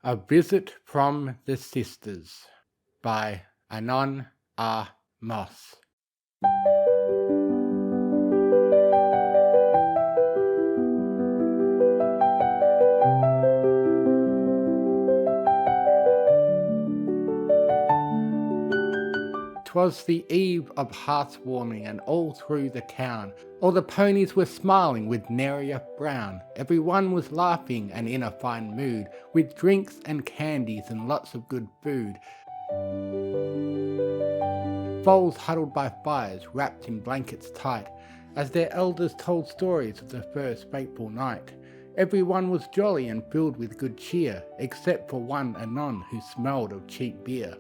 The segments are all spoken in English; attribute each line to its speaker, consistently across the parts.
Speaker 1: A Visit from the Sisters by Anon R. Moss. 'Twas the eve of Hearth's warming, and all through the town all the ponies were smiling with nary a frown. Everyone was laughing and in a fine mood, with drinks and candies and lots of good food. Foals huddled by fires, wrapped in blankets tight, as their elders told stories of the first fateful night. Everyone was jolly and filled with good cheer, except for one Anon who smelled of cheap beer.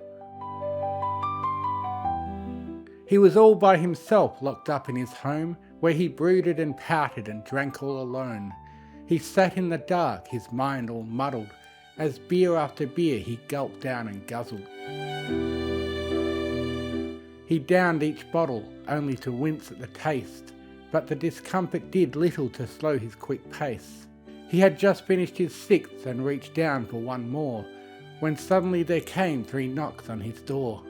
Speaker 1: He was all by himself, locked up in his home, where he brooded and pouted and drank all alone. He sat in the dark, his mind all muddled, as beer after beer he gulped down and guzzled. He downed each bottle, only to wince at the taste, but the discomfort did little to slow his quick pace. He had just finished his sixth and reached down for one more, when suddenly there came 3 knocks on his door.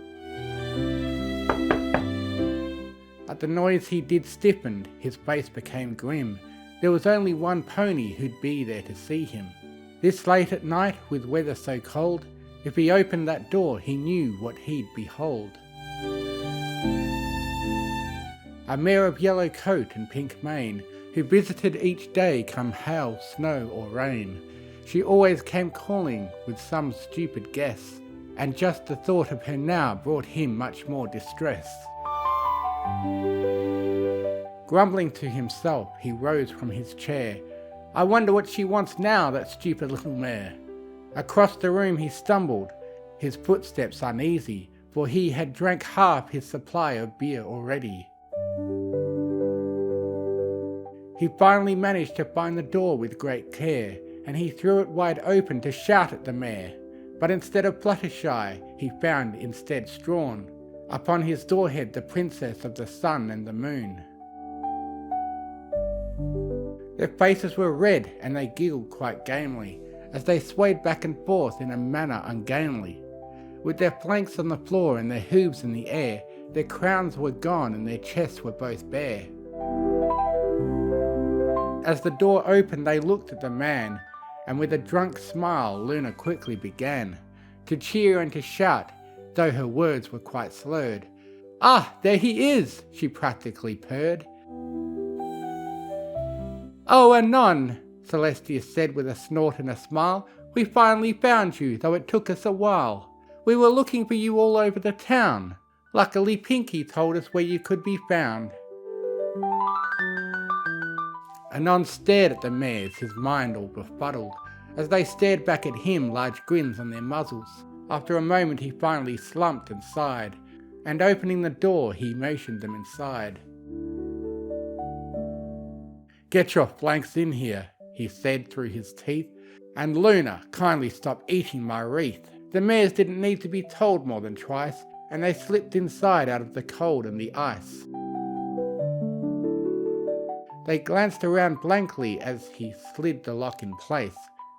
Speaker 1: At the noise he did stiffen, his face became grim. There was only one pony who'd be there to see him. This late at night, with weather so cold, if he opened that door he knew what he'd behold. A mare of yellow coat and pink mane, who visited each day come hail, snow or rain. She always came calling with some stupid guess, and just the thought of her now brought him much more distress. Grumbling to himself, he rose from his chair. I wonder what she wants now, that stupid little mare. Across the room he stumbled, his footsteps uneasy, for he had drank half his supply of beer already. He finally managed to find the door with great care, and he threw it wide open to shout at the mare. But instead of Fluttershy, he found instead Strawn, upon his doorhead the princess of the sun and the moon. Their faces were red, and they giggled quite gamely, as they swayed back and forth in a manner ungainly. With their flanks on the floor and their hooves in the air, their crowns were gone and their chests were both bare. As the door opened they looked at the man, and with a drunk smile Luna quickly began to cheer and to shout, though her words were quite slurred. "Ah, there he is!" she practically purred. "Oh, Anon," Celestia said with a snort and a smile, "we finally found you, though it took us a while. We were looking for you all over the town. Luckily Pinky told us where you could be found." Anon stared at the mares, his mind all befuddled, as they stared back at him, large grins on their muzzles. After a moment he finally slumped and sighed, and opening the door he motioned them inside. "Get your flanks in here," he said through his teeth, "and Luna, kindly stop eating my wreath." The mares didn't need to be told more than twice, and they slipped inside out of the cold and the ice. They glanced around blankly as he slid the lock in place.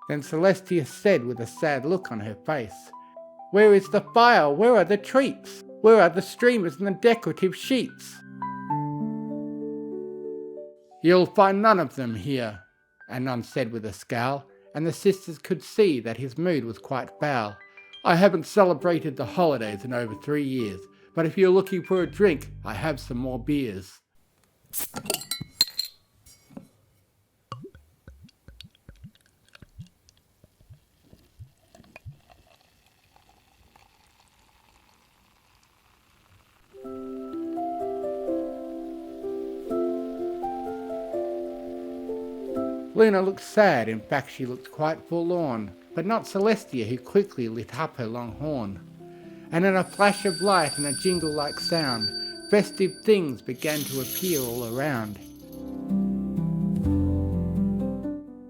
Speaker 1: Then Celestia said with a sad look on her face, "Where is the fire? Where are the treats? Where are the streamers and the decorative sheets?" "You'll find none of them here," Anon said with a scowl, and the sisters could see that his mood was quite foul. "I haven't celebrated the holidays in over 3 years, but if you're looking for a drink, I have some more beers." Luna looked sad, in fact she looked quite forlorn, but not Celestia, who quickly lit up her long horn. And in a flash of light and a jingle-like sound, festive things began to appear all around.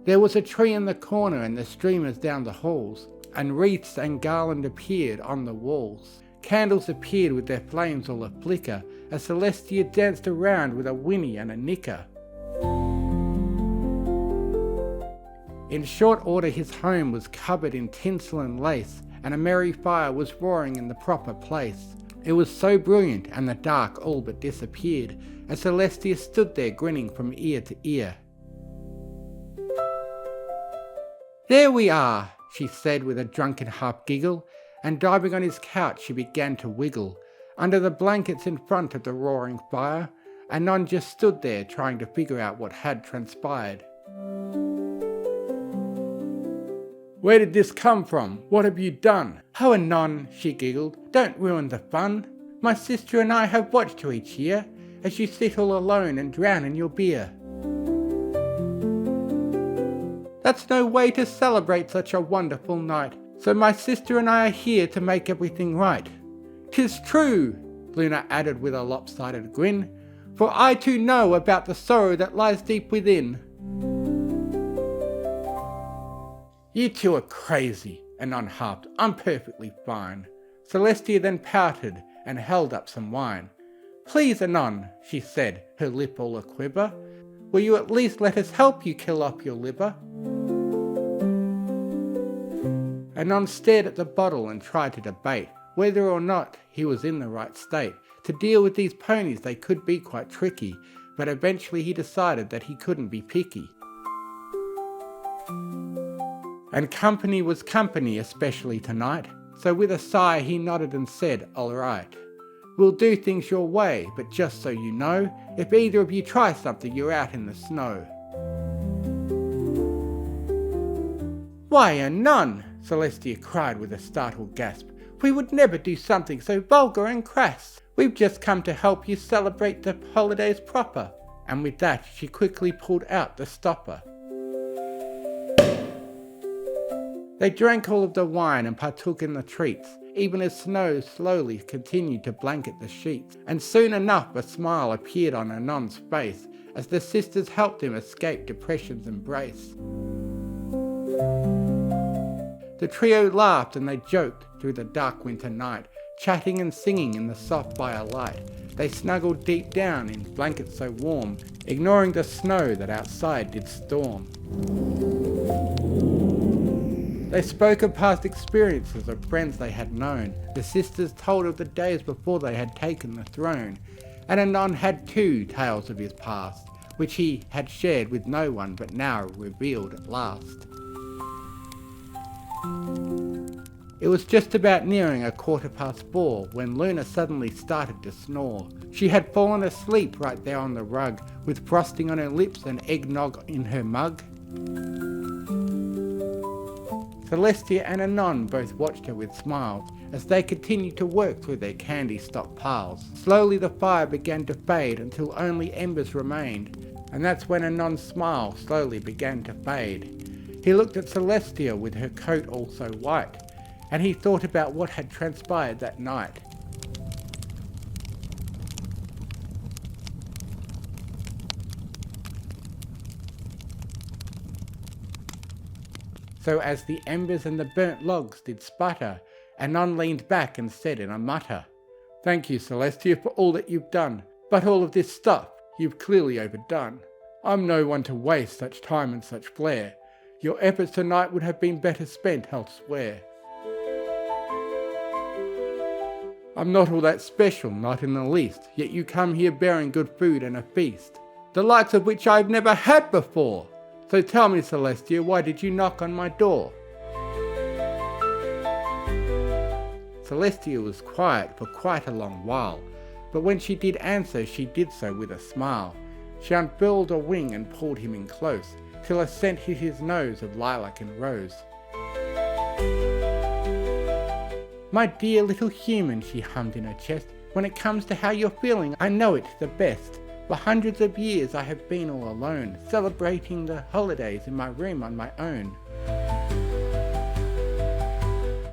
Speaker 1: There was a tree in the corner and the streamers down the halls, and wreaths and garland appeared on the walls. Candles appeared with their flames all a-flicker, as Celestia danced around with a whinny and a nicker. In short order his home was covered in tinsel and lace, and a merry fire was roaring in the proper place. It was so brilliant, and the dark all but disappeared, as Celestia stood there grinning from ear to ear. "There we are," she said with a drunken half giggle, and diving on his couch she began to wiggle. Under the blankets in front of the roaring fire, Anon just stood there trying to figure out what had transpired. "Where did this come from? What have you done?" "Oh, Anon," she giggled, "don't ruin the fun. My sister and I have watched you each year, as you sit all alone and drown in your beer. That's no way to celebrate such a wonderful night, so my sister and I are here to make everything right." "'Tis true," Luna added with a lopsided grin, "for I too know about the sorrow that lies deep within." "You two are crazy," Anon harped. "I'm perfectly fine." Celestia then pouted and held up some wine. "Please, Anon," she said, her lip all a-quiver, "will you at least let us help you kill off your liver?" Anon stared at the bottle and tried to debate whether or not he was in the right state. To deal with these ponies they could be quite tricky, but eventually he decided that he couldn't be picky. And company was company, especially tonight, so with a sigh he nodded and said, "Alright. We'll do things your way, but just so you know, if either of you try something you're out in the snow." "Why, Anon!" Celestia cried with a startled gasp. "We would never do something so vulgar and crass. We've just come to help you celebrate the holidays proper." And with that she quickly pulled out the stopper. They drank all of the wine and partook in the treats, even as snow slowly continued to blanket the sheets, and soon enough a smile appeared on Anon's face as the sisters helped him escape depression's embrace. The trio laughed and they joked through the dark winter night, chatting and singing in the soft firelight. They snuggled deep down in blankets so warm, ignoring the snow that outside did storm. They spoke of past experiences of friends they had known. The sisters told of the days before they had taken the throne, and Anon had too tales of his past, which he had shared with no one but now revealed at last. It was just about nearing 4:15 when Luna suddenly started to snore. She had fallen asleep right there on the rug, with frosting on her lips and eggnog in her mug. Celestia and Anon both watched her with smiles as they continued to work through their candy stockpiles. Slowly the fire began to fade until only embers remained, and that's when Anon's smile slowly began to fade. He looked at Celestia with her coat all so white, and he thought about what had transpired that night. So as the embers and the burnt logs did sputter, Anon leaned back and said in a mutter, "Thank you, Celestia, for all that you've done, but all of this stuff you've clearly overdone. I'm no one to waste such time and such flair. Your efforts tonight would have been better spent elsewhere. I'm not all that special, not in the least, yet you come here bearing good food and a feast, the likes of which I've never had before. So tell me, Celestia, why did you knock on my door?" Celestia was quiet for quite a long while, but when she did answer, she did so with a smile. She unfurled a wing and pulled him in close, till a scent hit his nose of lilac and rose. "My dear little human," she hummed in her chest, "when it comes to how you're feeling, I know it the best. For hundreds of years I have been all alone, celebrating the holidays in my room on my own.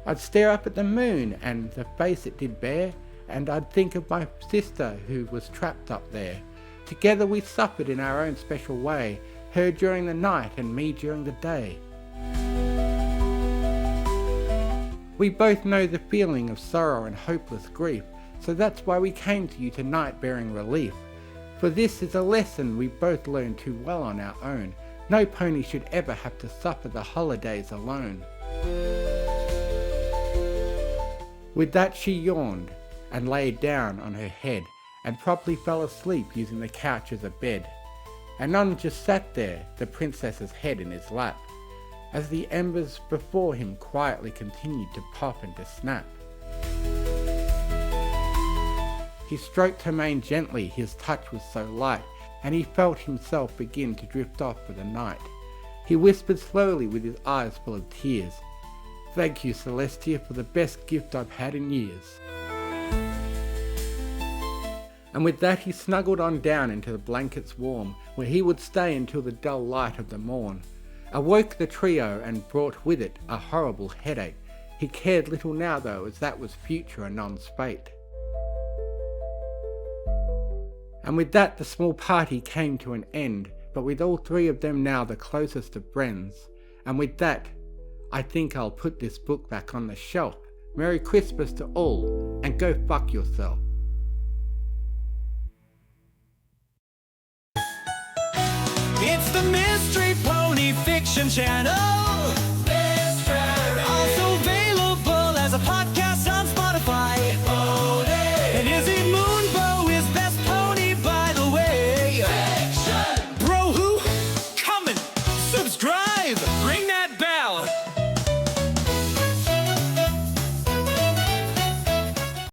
Speaker 1: I'd stare up at the moon and the face it did bear, and I'd think of my sister who was trapped up there. Together we suffered in our own special way, her during the night and me during the day. We both know the feeling of sorrow and hopeless grief, so that's why we came to you tonight bearing relief. For this is a lesson we both learned too well on our own, No pony should ever have to suffer the holidays alone. With that she yawned and lay down on her head and promptly fell asleep using the couch as a bed. Anon just sat there, the princess's head in his lap, as the embers before him quietly continued to pop and to snap. He stroked her mane gently, his touch was so light, and he felt himself begin to drift off for the night. He whispered slowly with his eyes full of tears, "Thank you, Celestia, for the best gift I've had in years." And with that he snuggled on down into the blankets warm, where he would stay until the dull light of the morn. Awoke the trio and brought with it a horrible headache. He cared little now though, as that was future Anon's fate. And with that the small party came to an end, but with all three of them now the closest of friends. And with that, I think I'll put this book back on the shelf. Merry Christmas to all, and go fuck yourself.
Speaker 2: It's the Mystery Pony Fiction Channel.